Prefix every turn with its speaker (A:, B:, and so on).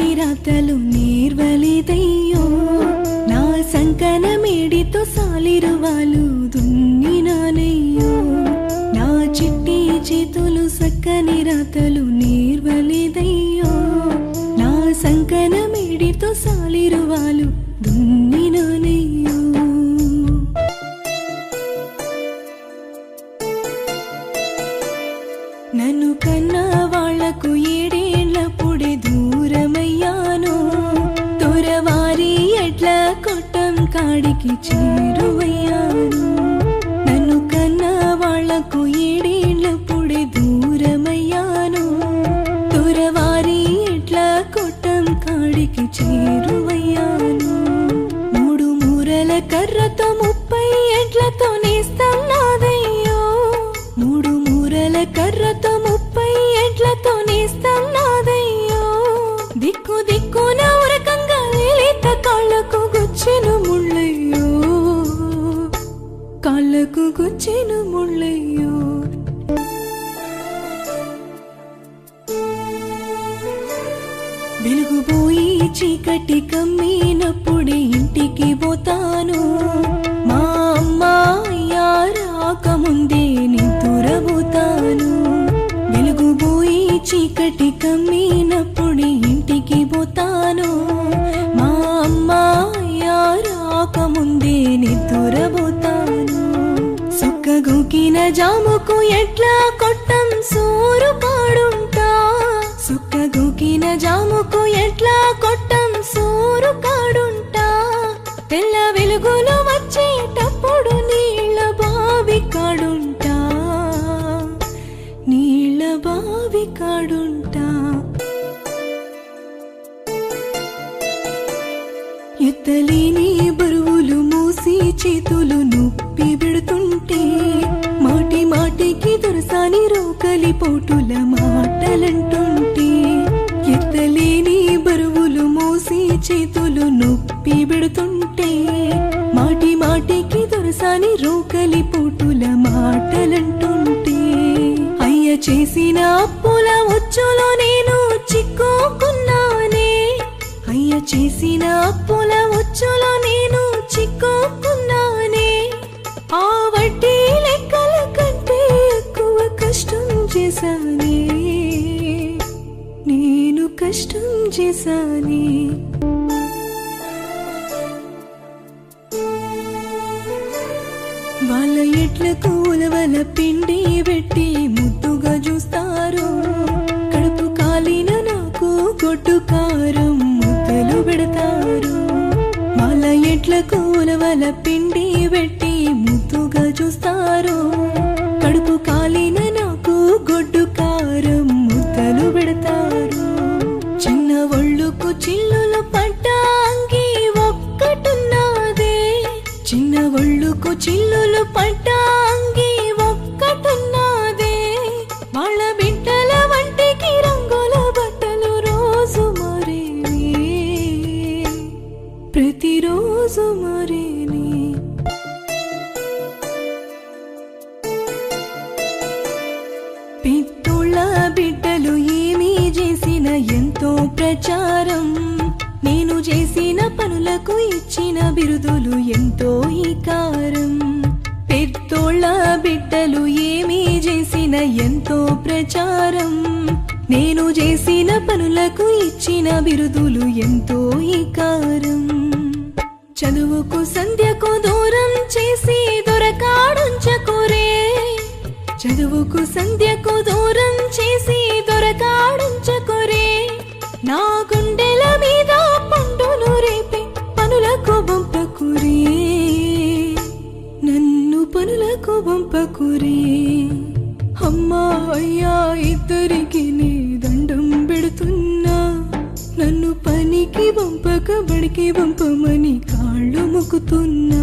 A: చక్కని రాతలు నేర్వలేదయ్యో నా సంకన మేడితో సాలిరువాలు దున్నినానయ్యో నా చిట్టి చేతులు సక్కని రాతలు నేర్వలేదయ్యో నా సంకన మేడితో సాలిరువాలు దున్నినానయ్యో నన్ను కన్నా వాళ్లకు ఏడేళ్లప్పుడే దూరమయ్యాను దూరవారి ఎట్లా కొట్టం కాడికి చేరువయ్యాను నన్ను కన్నా వాళ్లకు ఏడేళ్లప్పుడే దూరమయ్యాను దూరవారి ఎట్లా కొట్టం కాడికి చేరువయ్యాను మూడు మూరల కర్రతో 30 ఎడ్లతో నేస్తం నాదయ్యో మూడు మూరల కర్రతో 30 ఎడ్లతో నేస్తం నాదయ్యో దిక్కు దిక్కున ఉరకంగా లేత కాళ్ళకు గుచ్చెను ముళ్ళయ్యో కాళ్ళకు గుచ్చెను ముళ్ళయ్యో వెలుగుపోయి చీకటి కమ్మినప్పుడే ఇంటికి పోతాను మా అమ్మ అయ్యా రాకముందే నిద్దురబోతాను వెలుగుపోయి చీకటి కమ్మినప్పుడే ఇంటికి పోతాను మా అమ్మ అయ్యా రాకముందే నిద్దురబోతాను సుక్కగూకిన జాముకు ఎట్లా కొట్టం సోరు పాడుంటా సుక్కగూకిన జాముకు ఎట్లా కొట్టం సోరు కాడుంటా తెల్ల వెలుగులు వచ్చేటప్పుడు నీళ్ళ బావి కాడుంటా నీళ్ళ బావి కాడుంటా ఎత్తలేని బరువులు మూసి చేతులు నొప్పి పెడుతుంటే మాటి మాటికి దొరసాని రోకలి పోటుల మాటలంటుంటే ఎత్తలేని బరువులు మోసి చేతులు నొప్పి పెడుతుంటే మాటి మాటికి దొరసాని రోకలి పోటుల మాటలంటుంటే అయ్య చేసిన అప్పుల ఉచ్చులో నేను చిక్కుకున్నానే అయ్య చేసిన అప్పుల ఉచ్చులో నేను చిక్కుకున్నానే ఆ వడ్డీ లెక్కల కంటే ఎక్కువ కష్టం చేశానే నేను కష్టం చేశానే వాళ్ళ ఎట్లకు ఉలవల పిండి పెట్టి ముద్దుగా చూస్తారు కడుపు కాలిన నాకు గొడ్డు కారం ముద్దలు పెడతారు వాళ్ళ ఎట్లకు ఉలవల పిండి పెట్టి ముద్దుగా చూస్తారు కడుపు కాలిన నాకు గొడ్డు కారం ముద్దలు పెడతారు చిన్న ఒళ్ళుకు చిల్లులు పడ్డ అంగి ఒక్కటున్నదే చిన్న ఒళ్ళుకు చిల్లులు పడ్డ అంగి ఒక్కటున్నదే వాళ్ళ బిడ్డల వంటికి రంగుల బట్టలు రోజు మరేవి ప్రతిరోజు మరేని పిత్తోళ్ళ బిడ్డలు ఏమీ చేసిన ఎంతో ప్రచారం నేను చేసిన పనులకు ఇచ్చిన బిరుదులు ఎంతో ఈకారం పెద్దోళ్ళ బిడ్డలు ఏమీ చేసిన ఎంతో ప్రచారం నేను చేసిన పనులకు ఇచ్చిన బిరుదులు ఎంతో ఈకారం చదువుకు సంధ్యకు దూరం చేసి దొరకాడుంచకురే చదువుకు సంధ్యకు దూరం చేసి దొరకాడుంచకురే నా గుండెల మీద పండును రేపే పనులకు పంపకురే నన్ను పనులకు పంపకురే అమ్మా అయ్యా ఇద్దరికి నీ దండం పెడుతున్నా నన్ను పనికి పంపక బడికి పంపమని కాళ్ళు మొక్కుతున్నా